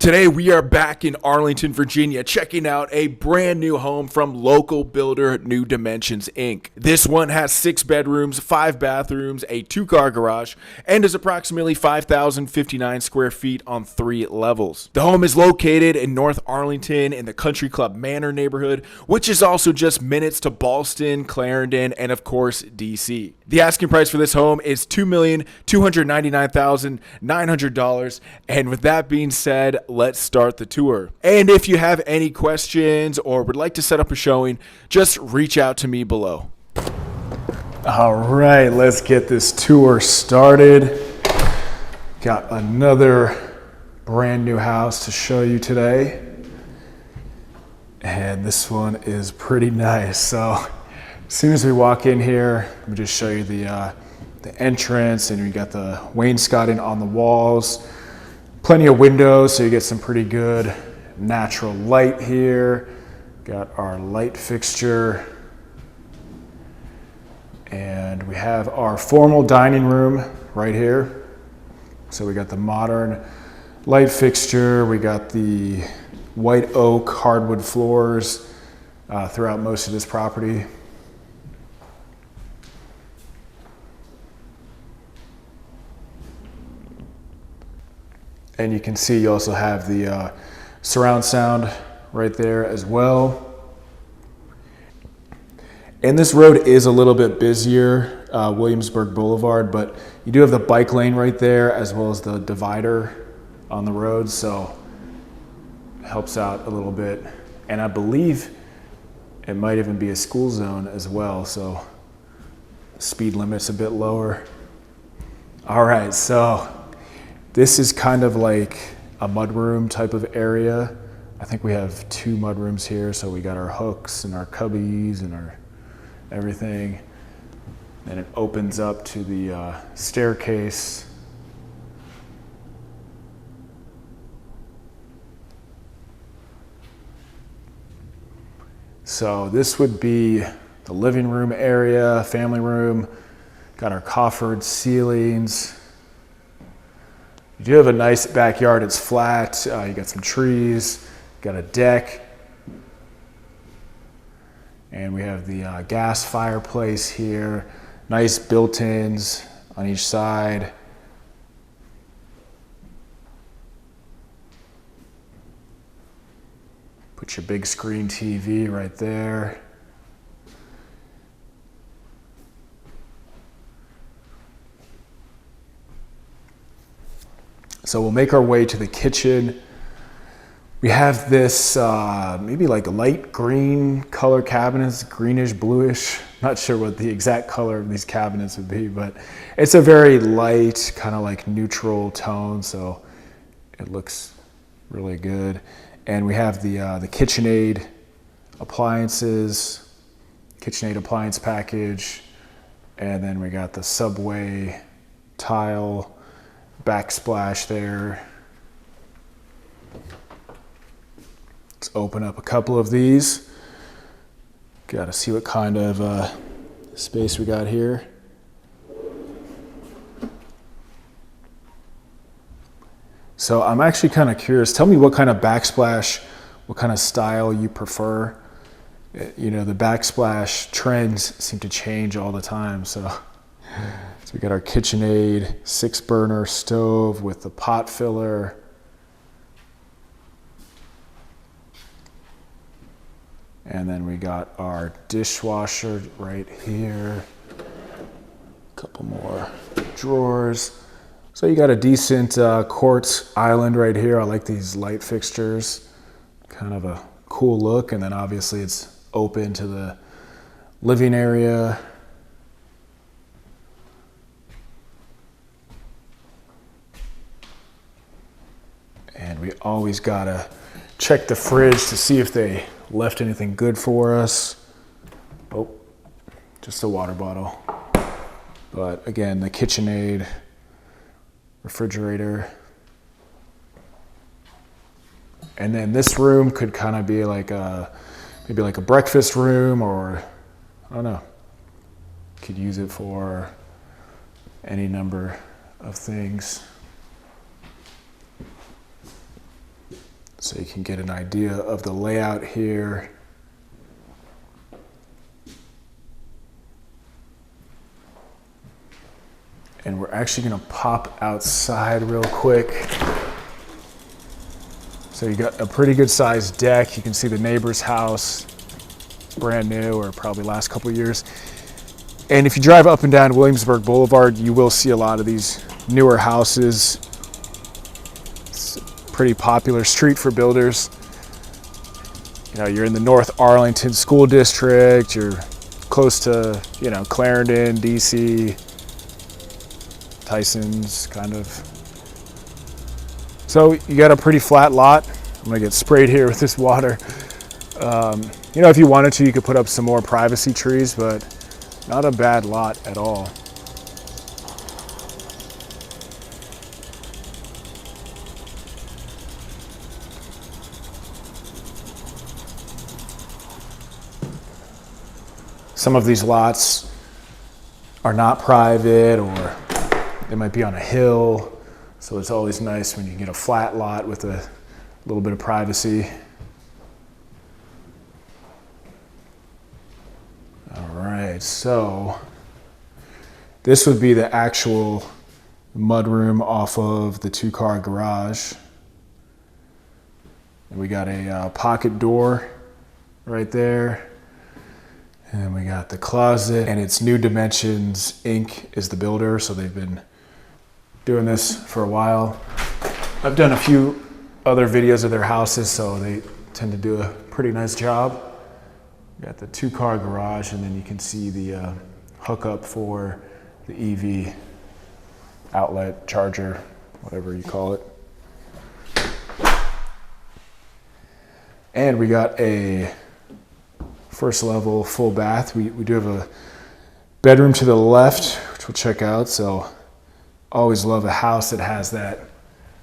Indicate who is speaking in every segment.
Speaker 1: Today we are back in Arlington, Virginia, checking out a brand new home from local builder New Dimensions Inc. This one has 6 bedrooms, 5 bathrooms, a 2-car garage, and is approximately 5,059 square feet on 3 levels. The home is located in North Arlington in the Country Club Manor neighborhood, which is also just minutes to Ballston, Clarendon, and of course, DC. The asking price for this home is $2,299,900, and with that being said, let's start the tour. And if you have any questions or would like to set up a showing, just reach out to me below. All right, let's get this tour started. Got another brand new house to show you today. And this one is pretty nice. So as soon as we walk in here, let me just show you the entrance, and we got the wainscoting on the walls. Plenty of windows, so you get some pretty good natural light here. Got our light fixture. And we have our formal dining room right here. So we got the modern light fixture. We got the white oak hardwood floors throughout most of this property. And you can see you also have the surround sound right there as well. And this road is a little bit busier, Williamsburg Boulevard, but you do have the bike lane right there as well as the divider on the road, so it helps out a little bit. And I believe it might even be a school zone as well, so speed limit's a bit lower. All right, so this is kind of like a mudroom type of area. I think we have 2 mudrooms here, so we got our hooks and our cubbies and our everything. And it opens up to the staircase. So this would be the living room area, family room. Got our coffered ceilings. You do have a nice backyard. It's flat. You got some trees, got a deck. And we have the gas fireplace here. Nice built-ins on each side. Put your big screen TV right there. So we'll make our way to the kitchen. We have this maybe like light green color cabinets, greenish, bluish. Not sure what the exact color of these cabinets would be, but it's a very light, kind of like neutral tone, so it looks really good. And we have the KitchenAid appliances, KitchenAid appliance package, and then we got the Subway tile backsplash there. Let's open up a couple of these. Got to see what kind of space we got here. So I'm actually kind of curious. Tell me what kind of backsplash, what kind of style you prefer. You know, the backsplash trends seem to change all the time. So we got our KitchenAid 6-burner stove with the pot filler. And then we got our dishwasher right here. A couple more drawers. So you got a decent quartz island right here. I like these light fixtures. Kind of a cool look. And then obviously it's open to the living area. And we always gotta check the fridge to see if they left anything good for us. Oh, just a water bottle. But again, the KitchenAid refrigerator. And then this room could kind of be like maybe like a breakfast room, or I don't know. Could use it for any number of things. so you can get an idea of the layout here. And we're actually gonna pop outside real quick. So you got a pretty good sized deck. You can see the neighbor's house. It's brand new, or probably last couple of years. And if you drive up and down Williamsburg Boulevard, you will see a lot of these newer houses. It's a pretty popular street for builders. You know, you're in the North Arlington School District, you're close to, you know, Clarendon, DC, Tyson's, kind of. So you got a pretty flat lot. I'm gonna get sprayed here with this water. You know, if you wanted to, you could put up some more privacy trees, but not a bad lot at all. Some of these lots are not private, or they might be on a hill. So it's always nice when you get a flat lot with a little bit of privacy. All right, so this would be the actual mudroom off of the 2-car garage. And we got a pocket door right there. And we got the closet, and it's New Dimensions Inc. is the builder, so they've been doing this for a while. I've done a few other videos of their houses, so they tend to do a pretty nice job. Got the 2-car garage, and then you can see the hookup for the EV outlet, charger, whatever you call it. And we got a first level full bath. We do have a bedroom to the left, which we'll check out. So always love a house that has that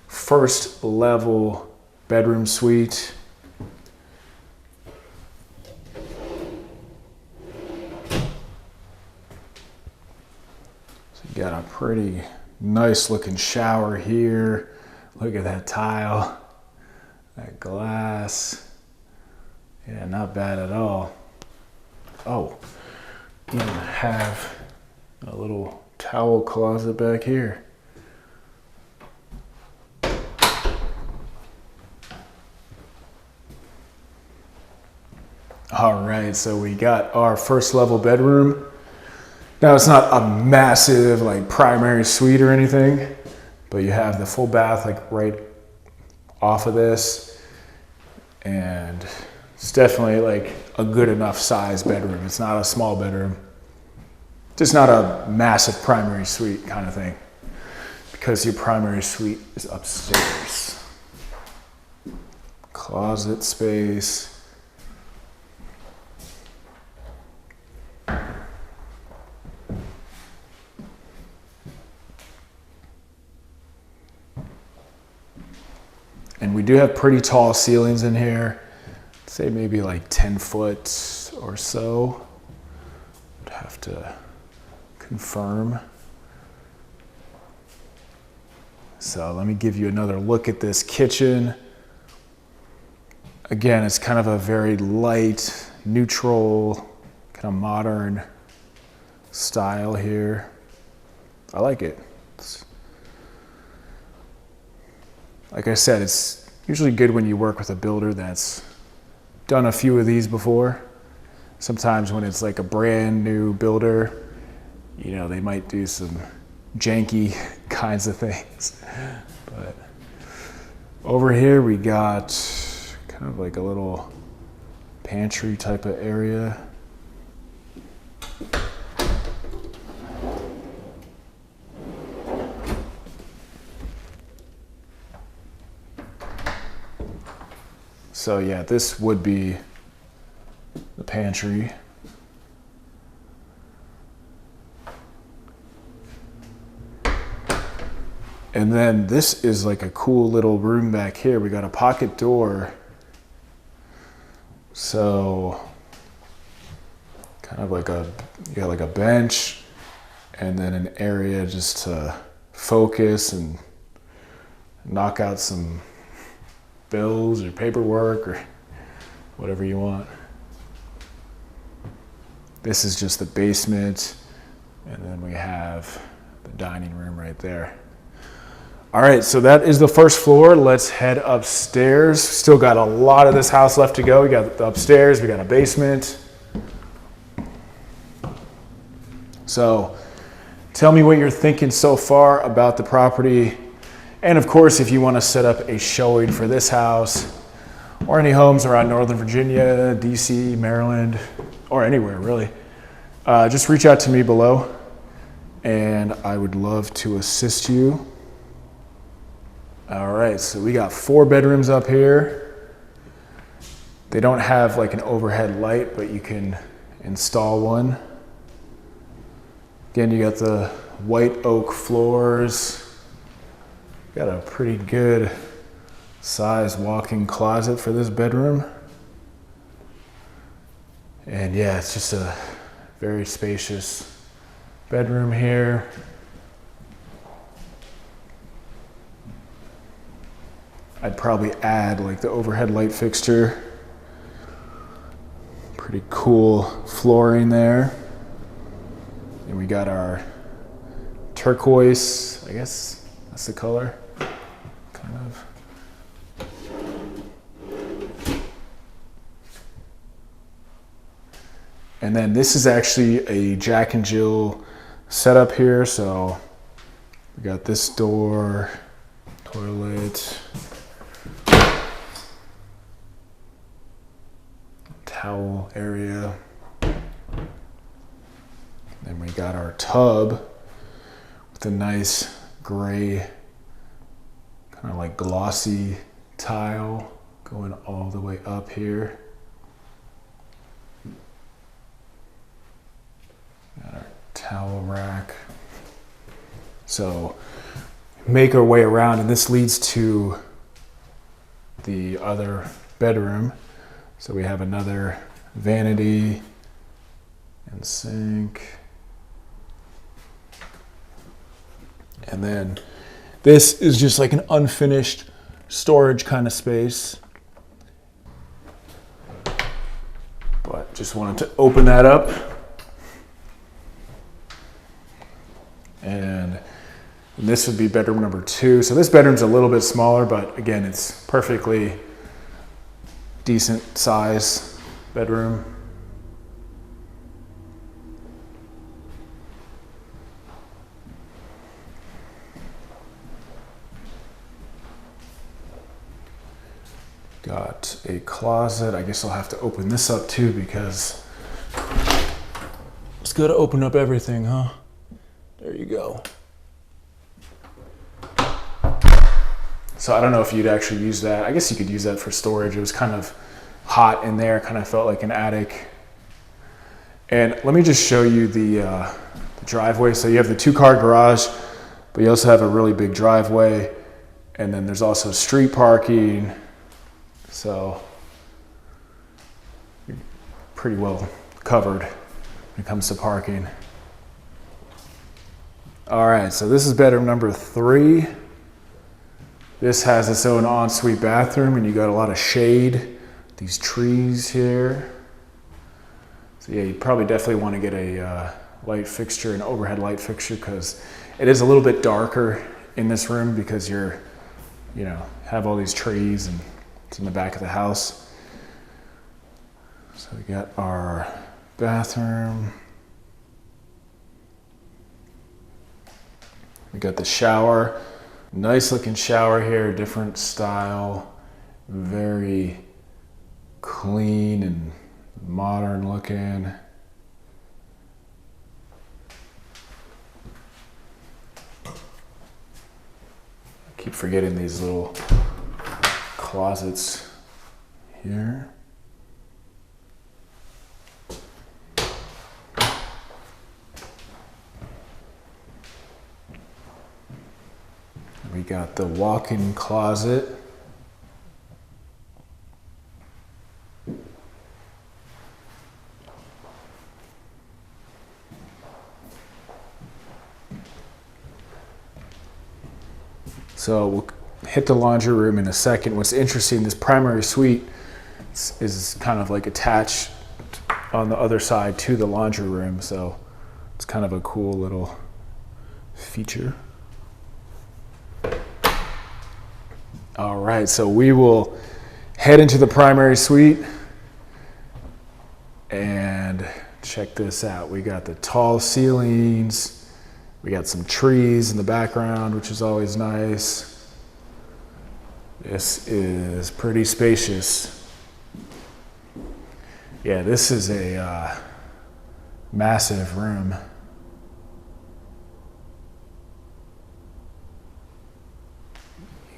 Speaker 1: first level bedroom suite. So you got a pretty nice looking shower here. Look at that tile, that glass. Yeah, not bad at all. Oh, even have a little towel closet back here. All right, so we got our first level bedroom. Now it's not a massive like primary suite or anything, but you have the full bath like right off of this, and it's definitely like a good enough size bedroom. It's not a small bedroom. Just not a massive primary suite kind of thing, because your primary suite is upstairs. Closet space. And we do have pretty tall ceilings in here. Say maybe like 10 foot or so. Would have to confirm. So let me give you another look at this kitchen. Again, it's kind of a very light, neutral, kind of modern style here. I like it. Like I said, it's usually good when you work with a builder that's done a few of these before. Sometimes when it's like a brand new builder, you know, they might do some janky kinds of things. But over here we got kind of like a little pantry type of area. So yeah, this would be the pantry. And then this is like a cool little room back here. We got a pocket door. So kind of like you got like a bench and then an area just to focus and knock out some bills or paperwork or whatever you want. This is just the basement, and then we have the dining room right there. All right, so that is the first floor. Let's head upstairs. Still got a lot of this house left to go. We got the upstairs, we got a basement. So tell me what you're thinking so far about the property. And of course, if you want to set up a showing for this house or any homes around Northern Virginia, DC, Maryland, or anywhere really, just reach out to me below and I would love to assist you. All right, so we got 4 bedrooms up here. They don't have like an overhead light, but you can install one. Again, you got the white oak floors. Got a pretty good size walk-in closet for this bedroom. And yeah, it's just a very spacious bedroom here. I'd probably add like the overhead light fixture. Pretty cool flooring there. And we got our turquoise, I guess that's the color, kind of. And then this is actually a Jack and Jill setup here. So we got this door, toilet, towel area. Then we got our tub with a nice gray, kind of like glossy tile going all the way up here. Got our towel rack. So make our way around, and this leads to the other bedroom. So we have another vanity and sink. And then this is just like an unfinished storage kind of space. But just wanted to open that up. And this would be bedroom number 2. So this bedroom's a little bit smaller, but again, it's perfectly decent size bedroom. Got a closet. I guess I'll have to open this up too because it's good to open up everything, huh? There you go. So I don't know if you'd actually use that. I guess you could use that for storage. It was kind of hot in there, kind of felt like an attic. And let me just show you the driveway. So you have the 2-car garage, but you also have a really big driveway. And then there's also street parking. So you're pretty well covered when it comes to parking. All right, so this is bedroom number 3. This has its own ensuite bathroom, and you got a lot of shade. These trees here. So yeah, you probably definitely want to get a light fixture, an overhead light fixture, because it is a little bit darker in this room because you're, have all these trees and it's in the back of the house. So we got our bathroom. We got the shower. Nice looking shower here, different style, very clean and modern looking. I keep forgetting these little closets here. We got the walk-in closet. So we'll hit the laundry room in a second. What's interesting, this primary suite is kind of like attached on the other side to the laundry room, so it's kind of a cool little feature. All right, so we will head into the primary suite and check this out. We got the tall ceilings. We got some trees in the background, which is always nice. This is pretty spacious. Yeah, this is a massive room.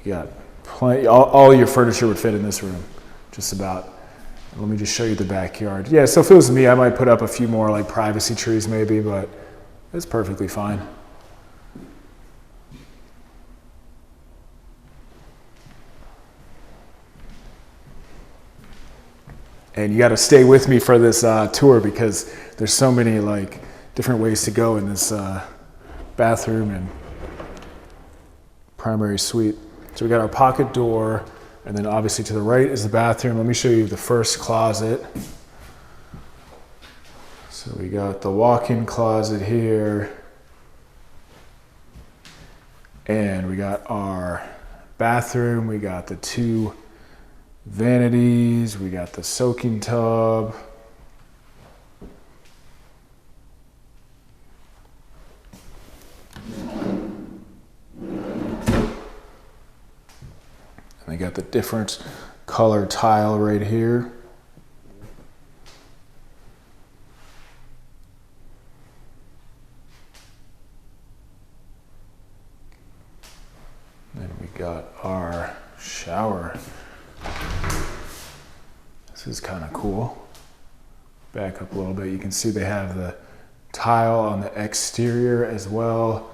Speaker 1: You got plenty, all your furniture would fit in this room, just about. Let me just show you the backyard. Yeah, so if it was me, I might put up a few more like privacy trees maybe, but it's perfectly fine. And you got to stay with me for this tour because there's so many like different ways to go in this bathroom and primary suite. So we got our pocket door, and then obviously to the right is the bathroom. Let me show you the first closet. So we got the walk-in closet here, and we got our bathroom. We got the two vanities, we got the soaking tub. And we got the different color tile right here. Then we got our shower. This is kind of cool. Back up a little bit. You can see they have the tile on the exterior as well.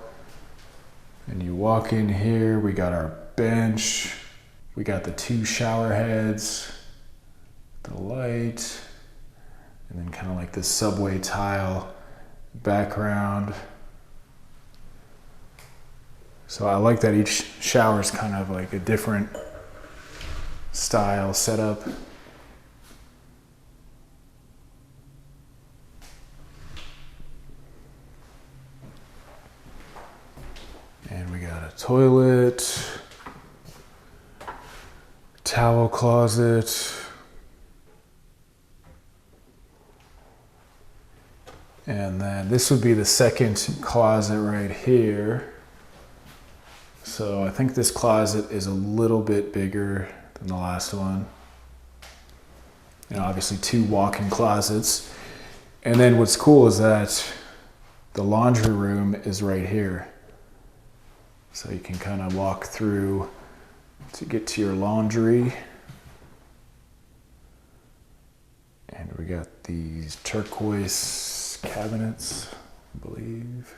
Speaker 1: And you walk in here, we got our bench. We got the two shower heads, the light, and then kind of like this subway tile background. So I like that each shower is kind of like a different style setup. And we got a toilet, towel closet, and then this would be the second closet right here. So I think this closet is a little bit bigger than the last one. And obviously two walk-in closets. And then what's cool is that the laundry room is right here. So you can kind of walk through to get to your laundry. And we got these turquoise cabinets, I believe.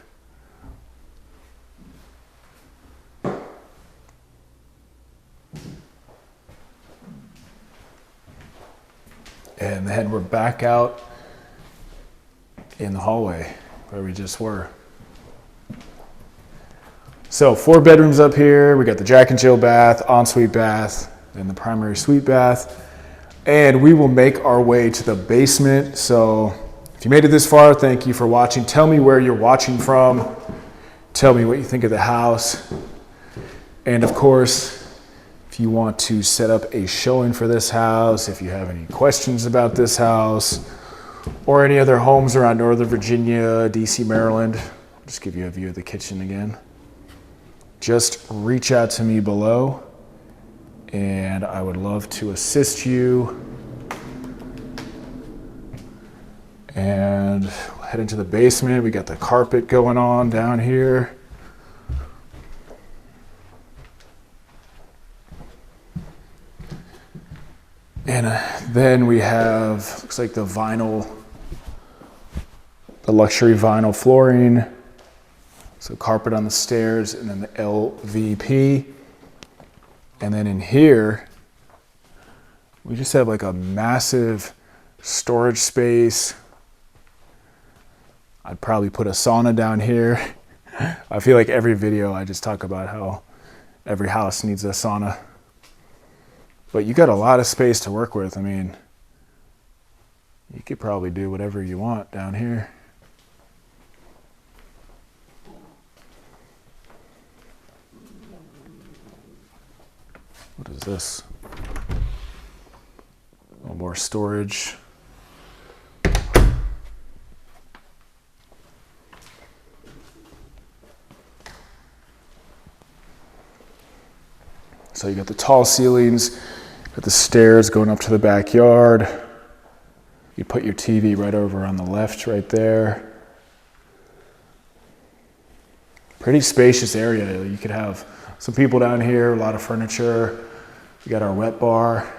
Speaker 1: And then we're back out in the hallway where we just were. So 4 bedrooms up here. We got the Jack and Jill bath, ensuite bath, and the primary suite bath. And we will make our way to the basement. So if you made it this far, thank you for watching. Tell me where you're watching from. Tell me what you think of the house. And of course, if you want to set up a showing for this house, if you have any questions about this house or any other homes around Northern Virginia, DC, Maryland, I'll just give you a view of the kitchen again. Just reach out to me below and I would love to assist you. And we'll head into the basement. We got the carpet going on down here. And then we have, looks like the vinyl, the luxury vinyl flooring. So carpet on the stairs and then the LVP. And then in here, we just have like a massive storage space. I'd probably put a sauna down here. I feel like every video I just talk about how every house needs a sauna. But you got a lot of space to work with. I mean, you could probably do whatever you want down here. What is this? A little more storage. So you got the tall ceilings, got the stairs going up to the backyard. You put your TV right over on the left right there. Pretty spacious area. You could have some people down here, a lot of furniture. We got our wet bar.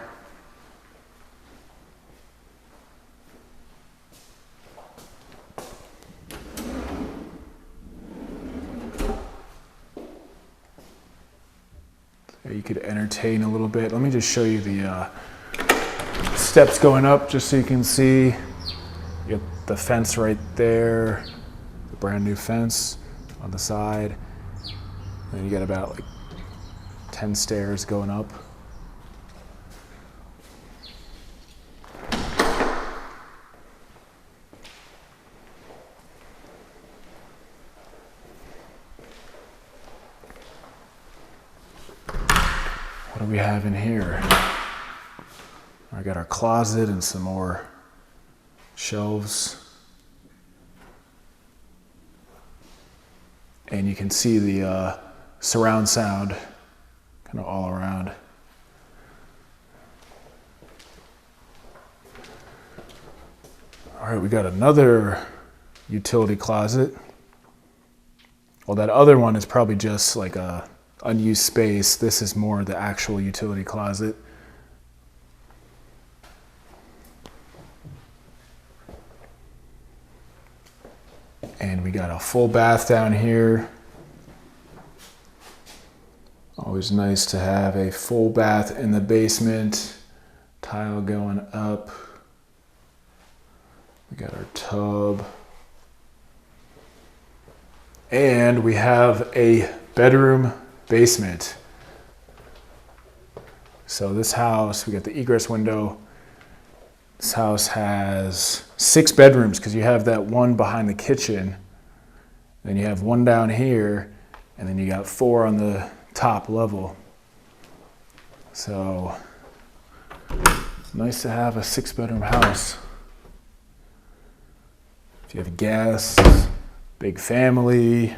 Speaker 1: You could entertain a little bit. Let me just show you the steps going up just so you can see. You got the fence right there, the brand new fence on the side. And then you got about like 10 stairs going up. What do we have in here? I got our closet and some more shelves. And you can see the surround sound kind of all around. All right, we got another utility closet. Well, that other one is probably just like a unused space. This is more the actual utility closet. And we got a full bath down here. Always nice to have a full bath in the basement. Tile going up. We got our tub. And we have a bedroom basement. So this house, we got the egress window. This house has 6 bedrooms because you have that one behind the kitchen. Then you have one down here, and then you got 4 on the top level. So nice to have a 6-bedroom house. If you have guests, big family.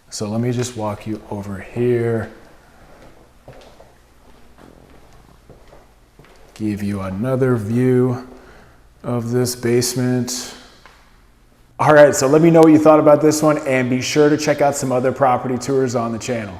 Speaker 1: So let me just walk you over here. Give you another view of this basement. All right, so let me know what you thought about this one, and be sure to check out some other property tours on the channel.